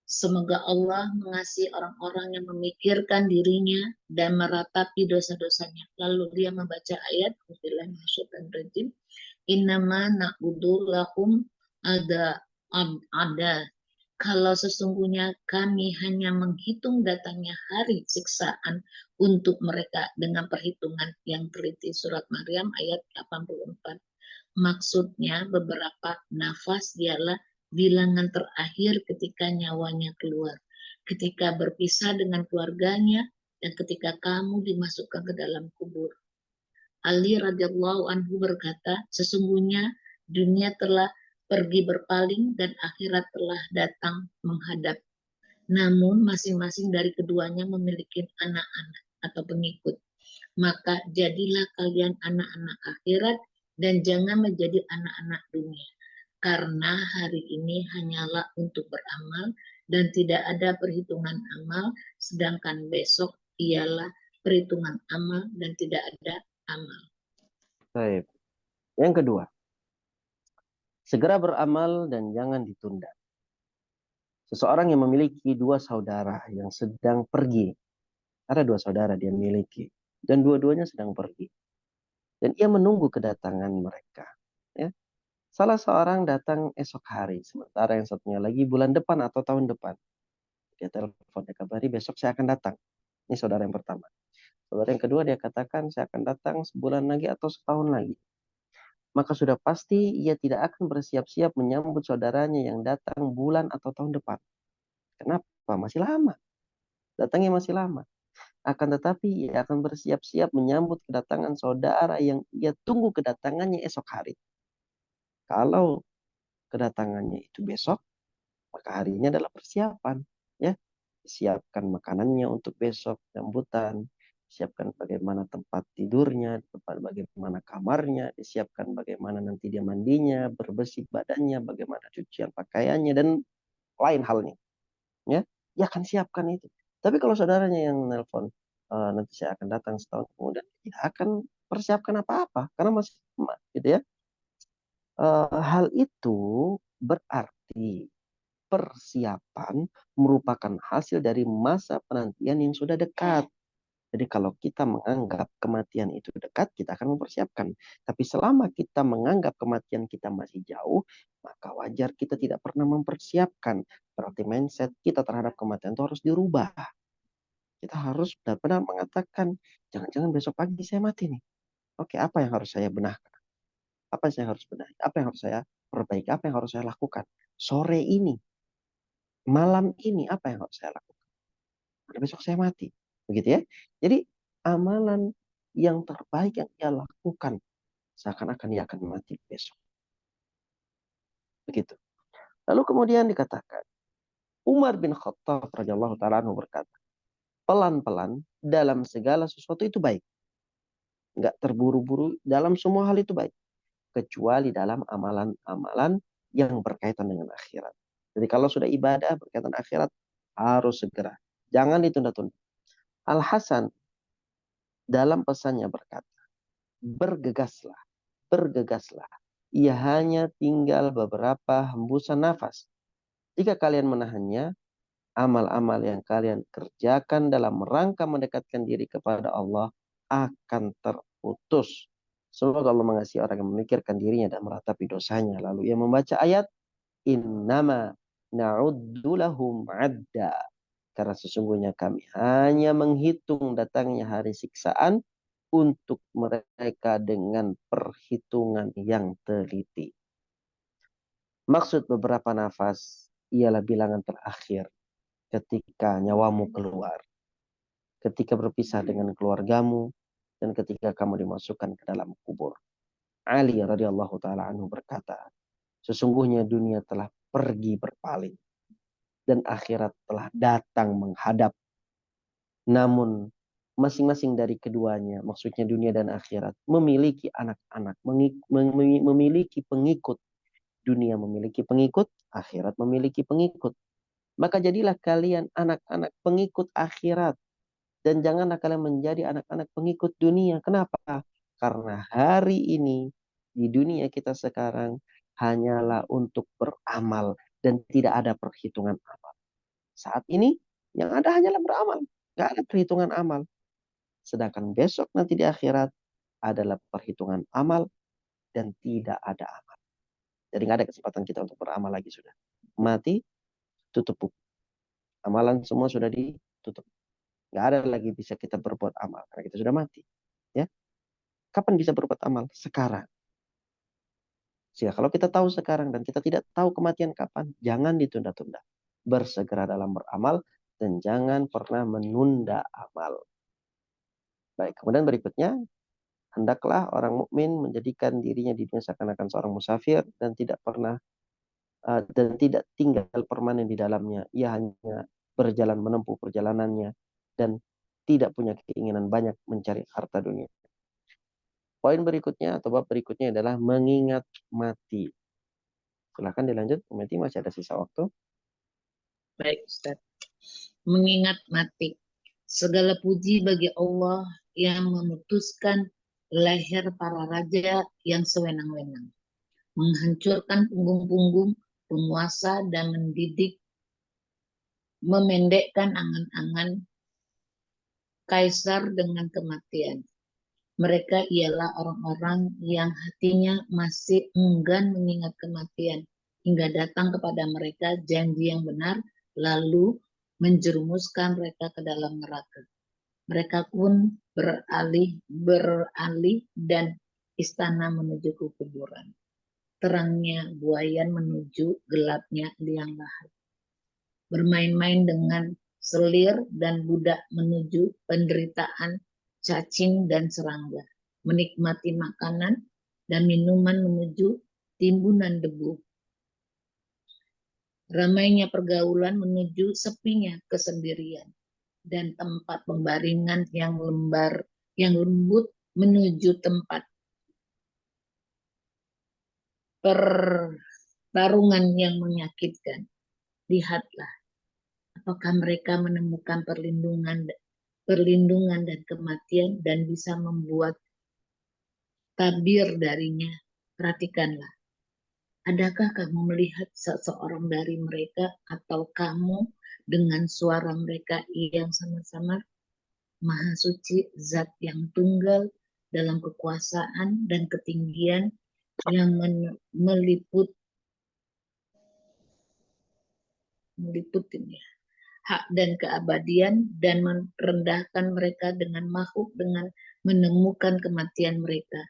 Semoga Allah mengasihi orang-orang yang memikirkan dirinya dan meratapi dosa-dosanya. Lalu dia membaca ayat Bismillahirrahmanirrahim. Innama na'budu lahum ada kalau sesungguhnya kami hanya menghitung datangnya hari siksaan untuk mereka dengan perhitungan yang teliti. Surat Maryam ayat 84. Maksudnya beberapa nafas dialah bilangan terakhir ketika nyawanya keluar, ketika berpisah dengan keluarganya, dan ketika kamu dimasukkan ke dalam kubur. Ali radhiyallahu anhu berkata, sesungguhnya dunia telah pergi berpaling dan akhirat telah datang menghadap. Namun masing-masing dari keduanya memiliki anak-anak atau pengikut. Maka jadilah kalian anak-anak akhirat dan jangan menjadi anak-anak dunia. Karena hari ini hanyalah untuk beramal dan tidak ada perhitungan amal, sedangkan besok ialah perhitungan amal dan tidak ada amal. Baik. Yang kedua, segera beramal dan jangan ditunda. Seseorang yang memiliki dua saudara yang sedang pergi. Ada dua saudara dia miliki. Dan dua-duanya sedang pergi. Dan ia menunggu kedatangan mereka. Ya. Salah seorang datang esok hari. Sementara yang satunya lagi bulan depan atau tahun depan. Dia telepon, dia kabari besok saya akan datang. Ini saudara yang pertama. Saudara yang kedua dia katakan saya akan datang sebulan lagi atau setahun lagi. Maka sudah pasti ia tidak akan bersiap-siap menyambut saudaranya yang datang bulan atau tahun depan. Kenapa? Masih lama. Datangnya masih lama. Akan tetapi ia akan bersiap-siap menyambut kedatangan saudara yang ia tunggu kedatangannya esok hari. Kalau kedatangannya itu besok, maka harinya adalah persiapan. Ya, siapkan makanannya untuk besok, sambutan, siapkan bagaimana tempat tidurnya, tempat bagaimana kamarnya, disiapkan bagaimana nanti dia mandinya, berbesik badannya, bagaimana cucian pakaiannya, dan lain halnya. Ya, dia akan siapkan itu. Tapi kalau saudaranya yang nelpon, nanti saya akan datang setahun kemudian, tidak akan persiapkan apa-apa, karena masih lama, gitu ya. Hal itu berarti persiapan merupakan hasil dari masa penantian yang sudah dekat. Jadi kalau kita menganggap kematian itu dekat, kita akan mempersiapkan. Tapi selama kita menganggap kematian kita masih jauh, maka wajar kita tidak pernah mempersiapkan. Berarti mindset kita terhadap kematian itu harus dirubah. Kita harus benar-benar mengatakan, jangan-jangan besok pagi saya mati nih. Oke, apa yang harus saya benahkan? Apa yang saya harus benahi? Apa yang harus saya perbaiki? Apa yang harus saya lakukan? Sore ini, malam ini, apa yang harus saya lakukan? Karena besok saya mati. Begitu ya. Jadi amalan yang terbaik yang ia lakukan seakan-akan ia akan mati besok. Begitu. Lalu kemudian dikatakan, Umar bin Khattab radhiyallahu taala anhu berkata, pelan-pelan dalam segala sesuatu itu baik. Enggak terburu-buru dalam semua hal itu baik. Kecuali dalam amalan-amalan yang berkaitan dengan akhirat. Jadi kalau sudah ibadah berkaitan akhirat, harus segera. Jangan ditunda-tunda. Al-Hasan dalam pesannya berkata, bergegaslah, bergegaslah. Ia hanya tinggal beberapa hembusan nafas. Jika kalian menahannya, amal-amal yang kalian kerjakan dalam rangka mendekatkan diri kepada Allah akan terputus. Semoga Allah mengasihi orang yang memikirkan dirinya dan meratapi dosanya. Lalu ia membaca ayat, Innama na'uddu lahum adda. Karena sesungguhnya kami hanya menghitung datangnya hari siksaan untuk mereka dengan perhitungan yang teliti. Maksud beberapa nafas ialah bilangan terakhir ketika nyawamu keluar. Ketika berpisah dengan keluargamu dan ketika kamu dimasukkan ke dalam kubur. Ali radhiyallahu taala anhu berkata, sesungguhnya dunia telah pergi berpaling dan akhirat telah datang menghadap. Namun masing-masing dari keduanya, maksudnya dunia dan akhirat, memiliki anak-anak, memiliki pengikut. Dunia memiliki pengikut, akhirat memiliki pengikut. Maka jadilah kalian anak-anak pengikut akhirat. Dan janganlah kalian menjadi anak-anak pengikut dunia. Kenapa? Karena hari ini di dunia kita sekarang hanyalah untuk beramal dan tidak ada perhitungan amal. Saat ini yang ada hanyalah beramal. Gak ada perhitungan amal. Sedangkan besok nanti di akhirat adalah perhitungan amal dan tidak ada amal. Jadi gak ada kesempatan kita untuk beramal lagi sudah. Mati, tutup buku. Amalan semua sudah ditutup. Nggak ada lagi bisa kita berbuat amal karena kita sudah mati. Ya, kapan bisa berbuat amal? Sekarang. Sehingga kalau kita tahu sekarang dan kita tidak tahu kematian kapan, jangan ditunda-tunda. Bersegera dalam beramal dan jangan pernah menunda amal. Baik, kemudian berikutnya, hendaklah orang mukmin menjadikan dirinya di dunia seakan-akan seorang musafir dan tidak pernah dan tidak tinggal permanen di dalamnya. Ia hanya berjalan menempuh perjalanannya dan tidak punya keinginan banyak mencari harta dunia. Poin berikutnya atau bab berikutnya adalah mengingat mati. Silahkan dilanjut, Umeti, masih ada sisa waktu. Baik, Ustaz. Mengingat mati. Segala puji bagi Allah yang memutuskan leher para raja yang sewenang-wenang, menghancurkan punggung-punggung penguasa dan memendekkan angan-angan kaisar dengan kematian. Mereka ialah orang-orang yang hatinya masih enggan mengingat kematian, hingga datang kepada mereka janji yang benar, lalu menjerumuskan mereka ke dalam neraka. Mereka pun beralih dan istana menuju ke kuburan. Terangnya buayan menuju gelapnya liang lahat. Bermain-main dengan selir dan budak menuju penderitaan cacing dan serangga. Menikmati makanan dan minuman menuju timbunan debu. Ramainya pergaulan menuju sepinya kesendirian. Dan tempat pembaringan yang lembut menuju tempat pertarungan yang menyakitkan. Lihatlah, apakah mereka menemukan perlindungan dan kematian dan bisa membuat tabir darinya. Perhatikanlah, adakah kamu melihat seseorang dari mereka atau kamu dengan suara mereka yang sama-sama Maha Suci, Zat yang tunggal dalam kekuasaan dan ketinggian yang meliputin ya, hak dan keabadian dan merendahkan mereka dengan makhluk dengan menemukan kematian mereka.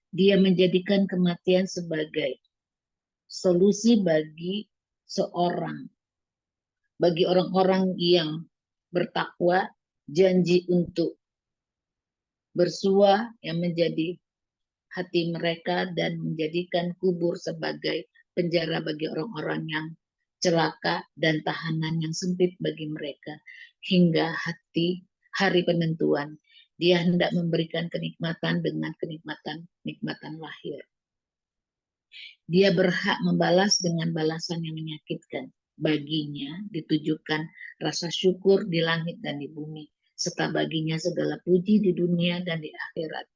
Dia menjadikan kematian sebagai solusi bagi orang-orang yang bertakwa, janji untuk bersua yang menjadi hati mereka dan menjadikan kubur sebagai penjara bagi orang-orang yang celaka dan tahanan yang sempit bagi mereka hingga hari penentuan. Dia hendak memberikan kenikmatan dengan kenikmatan lahir. Dia berhak membalas dengan balasan yang menyakitkan. Baginya ditujukan rasa syukur di langit dan di bumi, serta baginya segala puji di dunia dan di akhirat.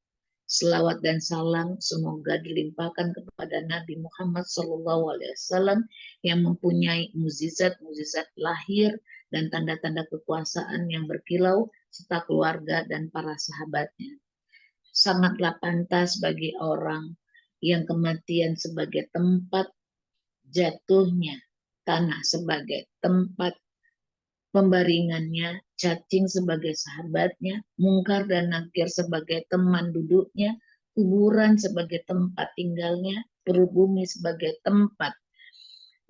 Selawat dan salam semoga dilimpahkan kepada Nabi Muhammad SAW yang mempunyai mukjizat lahir dan tanda-tanda kekuasaan yang berkilau serta keluarga dan para sahabatnya. Sangatlah pantas bagi orang yang kematian sebagai tempat jatuhnya, tanah sebagai tempat pembaringannya, cacing sebagai sahabatnya, mungkar dan nakir sebagai teman duduknya, kuburan sebagai tempat tinggalnya, perut bumi sebagai tempat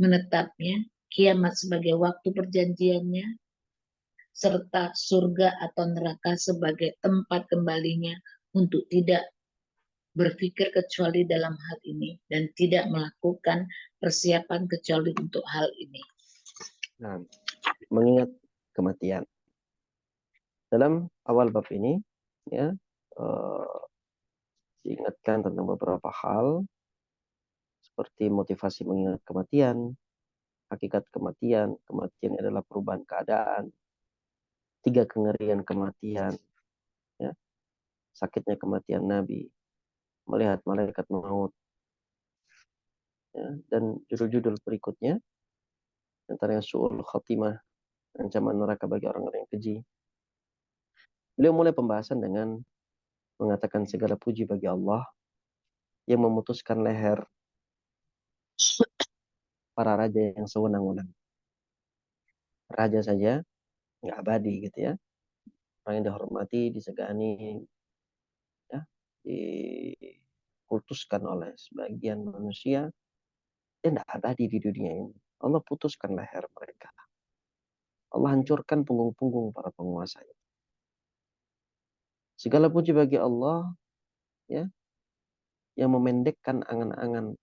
menetapnya, kiamat sebagai waktu perjanjiannya, serta surga atau neraka sebagai tempat kembalinya untuk tidak berpikir kecuali dalam hal ini dan tidak melakukan persiapan kecuali untuk hal ini. Nah, mengingat kematian. Dalam awal bab ini, ya, diingatkan tentang beberapa hal seperti motivasi mengingat kematian, hakikat kematian, kematian adalah perubahan keadaan, 3 kengerian kematian, ya, sakitnya kematian Nabi, melihat malaikat maut, ya, dan judul-judul berikutnya, antaranya su'ul khatimah, ancaman neraka bagi orang-orang yang keji. Beliau mulai pembahasan dengan mengatakan segala puji bagi Allah yang memutuskan leher para raja yang sewenang-wenang. Raja saja nggak abadi gitu ya. Orang yang dihormati, disegani, ya, dikultuskan oleh sebagian manusia, dia tidak abadi di dunia ini. Allah putuskan leher mereka. Allah hancurkan punggung-punggung para penguasa. Segala puji bagi Allah, ya, yang memendekkan angan-angan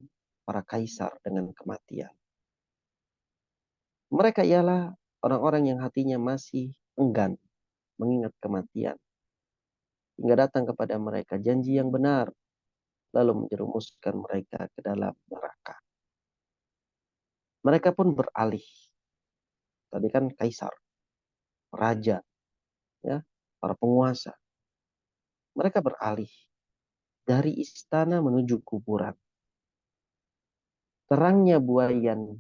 para kaisar dengan kematian. Mereka ialah orang-orang yang hatinya masih enggan mengingat kematian, hingga datang kepada mereka janji yang benar, lalu menjerumuskan mereka ke dalam neraka. Mereka pun beralih. Tadi kan kaisar, raja, ya, para penguasa. Mereka beralih dari istana menuju kuburan. Terangnya buayan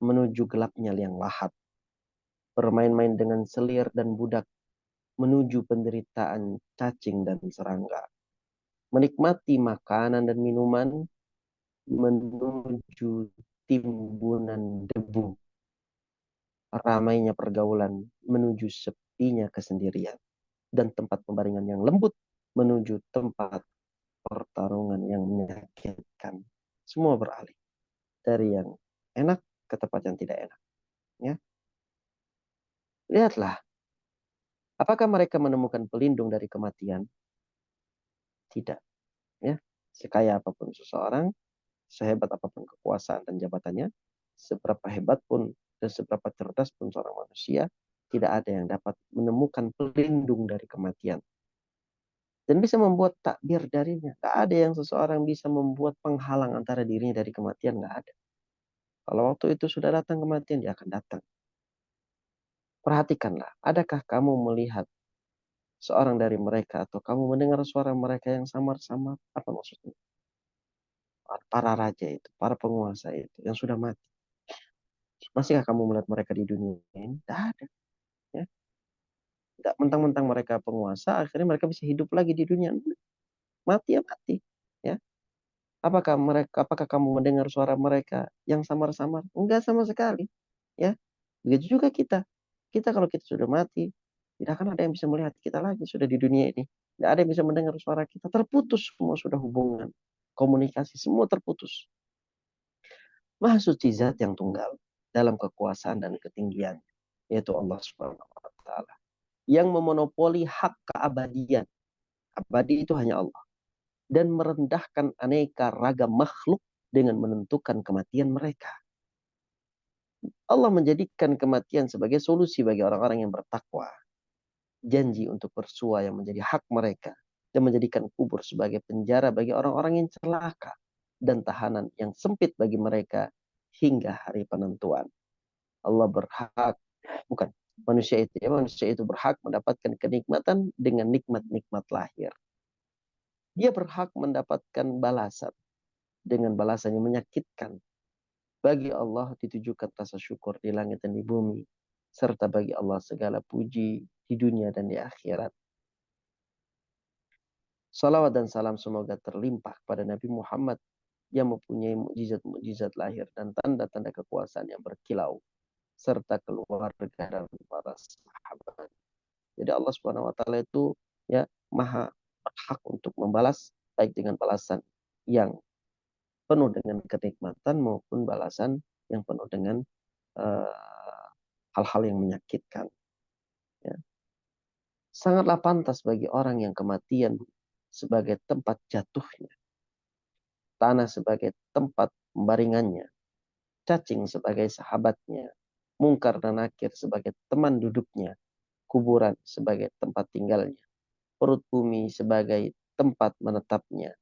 menuju gelapnya liang lahat. Bermain-main dengan selir dan budak menuju penderitaan cacing dan serangga. Menikmati makanan dan minuman menuju timbunan debu. Ramainya pergaulan menuju sepinya kesendirian. Dan tempat pembaringan yang lembut menuju tempat pertarungan yang menyakitkan. Semua beralih dari yang enak ke tempat yang tidak enak. Ya. Lihatlah, apakah mereka menemukan pelindung dari kematian? Tidak. Ya. Sekaya apapun seseorang, sehebat apapun kekuasaan dan jabatannya, seberapa hebat pun dan seberapa cerdas pun seorang manusia, tidak ada yang dapat menemukan pelindung dari kematian. Dan bisa membuat takbir darinya. Tidak ada yang seseorang bisa membuat penghalang antara dirinya dari kematian. Tidak ada. Kalau waktu itu sudah datang kematian, dia akan datang. Perhatikanlah, adakah kamu melihat seorang dari mereka atau kamu mendengar suara mereka yang samar-samar? Apa maksudnya? Para raja itu, para penguasa itu yang sudah mati. Masihkah kamu melihat mereka di dunia ini? Tidak ada. Ya. Tidak mentang-mentang mereka penguasa, akhirnya mereka bisa hidup lagi di dunia. Mati ya mati. Ya. Apakah kamu mendengar suara mereka yang samar-samar? Enggak sama sekali. Ya. Begitu juga kita. Kita kalau kita sudah mati, tidak akan ada yang bisa melihat kita lagi sudah di dunia ini. Tidak ada yang bisa mendengar suara kita. Terputus semua sudah hubungan. Komunikasi semua terputus. Maha suci zat yang tunggal dalam kekuasaan dan ketinggian, yaitu Allah Subhanahu wa taala, yang memonopoli hak keabadian. Abadi itu hanya Allah, dan merendahkan aneka ragam makhluk dengan menentukan kematian mereka. Allah menjadikan kematian sebagai solusi bagi orang-orang yang bertakwa. Janji untuk bersua yang menjadi hak mereka. Dan menjadikan kubur sebagai penjara bagi orang-orang yang celaka. Dan tahanan yang sempit bagi mereka hingga hari penentuan. Allah berhak, bukan manusia itu ya, manusia itu berhak mendapatkan kenikmatan dengan nikmat-nikmat lahir. Dia berhak mendapatkan balasan dengan balasan yang menyakitkan. Bagi Allah ditujukan rasa syukur di langit dan di bumi, serta bagi Allah segala puji di dunia dan di akhirat. Salawat dan salam semoga terlimpah pada Nabi Muhammad yang mempunyai mukjizat-mukjizat lahir dan tanda-tanda kekuasaan yang berkilau, serta keluarga dan para sahabat. Jadi Allah Subhanahu wa taala itu ya maha berhak untuk membalas baik dengan balasan yang penuh dengan kenikmatan maupun balasan yang penuh dengan hal-hal yang menyakitkan. Ya. Sangatlah pantas bagi orang yang kematian sebagai tempat jatuhnya, tanah sebagai tempat pembaringannya, cacing sebagai sahabatnya, mungkar dan nakir sebagai teman duduknya, kuburan sebagai tempat tinggalnya, perut bumi sebagai tempat menetapnya,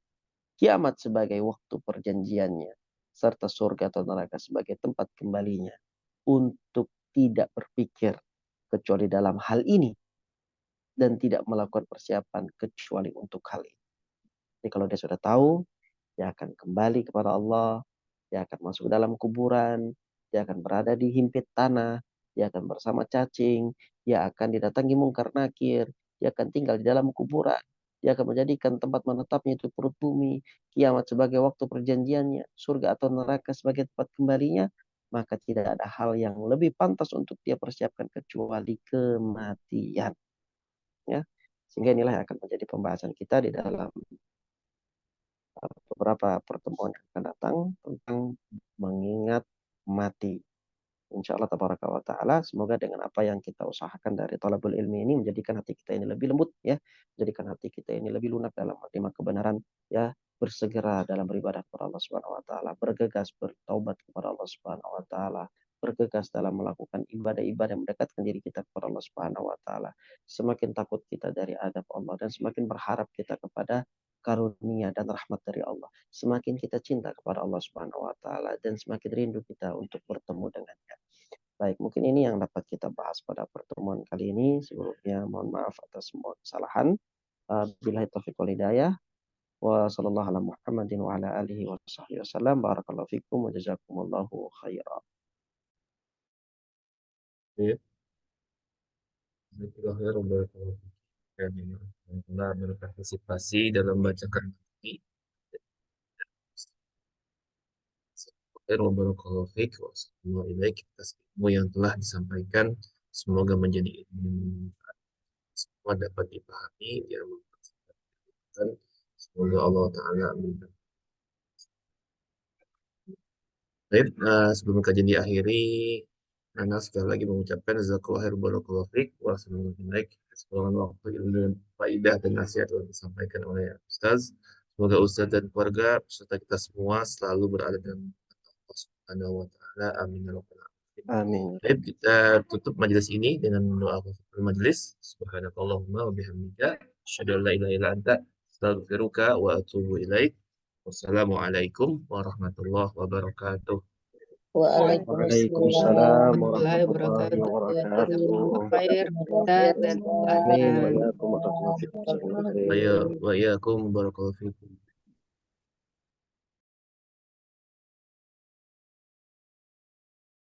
kiamat sebagai waktu perjanjiannya, serta surga atau neraka sebagai tempat kembalinya, untuk tidak berpikir kecuali dalam hal ini dan tidak melakukan persiapan kecuali untuk hal ini. Jadi kalau dia sudah tahu, dia akan kembali kepada Allah, dia akan masuk dalam kuburan, dia akan berada di himpit tanah, dia akan bersama cacing, dia akan didatangi mungkar nakir, dia akan tinggal di dalam kuburan, dia akan menjadikan tempat menetapnya itu perut bumi, kiamat sebagai waktu perjanjiannya, surga atau neraka sebagai tempat kembalinya, maka tidak ada hal yang lebih pantas untuk dia persiapkan kecuali kematian. Ya, sehingga inilah yang akan menjadi pembahasan kita di dalam beberapa pertemuan yang akan datang tentang mengingat mati. Insya Allah tabaraka wa ta'ala, semoga dengan apa yang kita usahakan dari talabul ilmi ini menjadikan hati kita ini lebih lembut, ya, menjadikan hati kita ini lebih lunak dalam menerima kebenaran, ya, bersegera dalam beribadah kepada Allah Subhanahu wa taala, bergegas bertaubat kepada Allah Subhanahu wa taala, bergegas dalam melakukan ibadah-ibadah yang mendekatkan diri kita kepada Allah Subhanahu wa taala. Semakin takut kita dari adab Allah dan semakin berharap kita kepada karunia dan rahmat dari Allah. Semakin kita cinta kepada Allah Subhanahu wa taala dan semakin rindu kita untuk bertemu dengannya. Baik, mungkin ini yang dapat kita bahas pada pertemuan kali ini. Sebelumnya mohon maaf atas semua kesalahan. Billahi taufiq wal hidayah. Wa sallallahu ala Muhammadin wa ala alihi wa sahbihi wasallam. Barakallahu fikum wa jazakumullahu khairan. Ya, yang telah berpartisipasi dalam bacakan ini. Atas ilmu yang telah disampaikan, semoga menjadi ilmu semua dapat dipahami dan memperhatikan. Semoga Allah Ta'ala memberkati. Baik, sebelum kajian diakhiri, Ana sekali lagi mengucapkan jazakallahu khairan barakallahu fiik wa assalamualaikum warahmatullahi waktu ilmu dan faidah dan nasihat yang disampaikan oleh Ustaz. Semoga Ustaz dan keluarga serta kita semua selalu berada dalam Allah Subhanahu wa taala. Amin ya rabbal alamin. Amin. Baik, kita tutup majelis ini dengan doa kafaratul majelis. Subhanakallahumma wa bihamdika asyhadu an la ilaha illa anta astaghfiruka wa atubu ilaik. Wassalamualaikum warahmatullahi wabarakatuh. Waalaikumsalam warahmatullahi warahmatullahi wabarakatuh. wabarakatuh. Khair Ustaz dan Amin wa Ustaz. iyyakum wa barakallahu fikum. Wa iyyakum barakallahu fikum.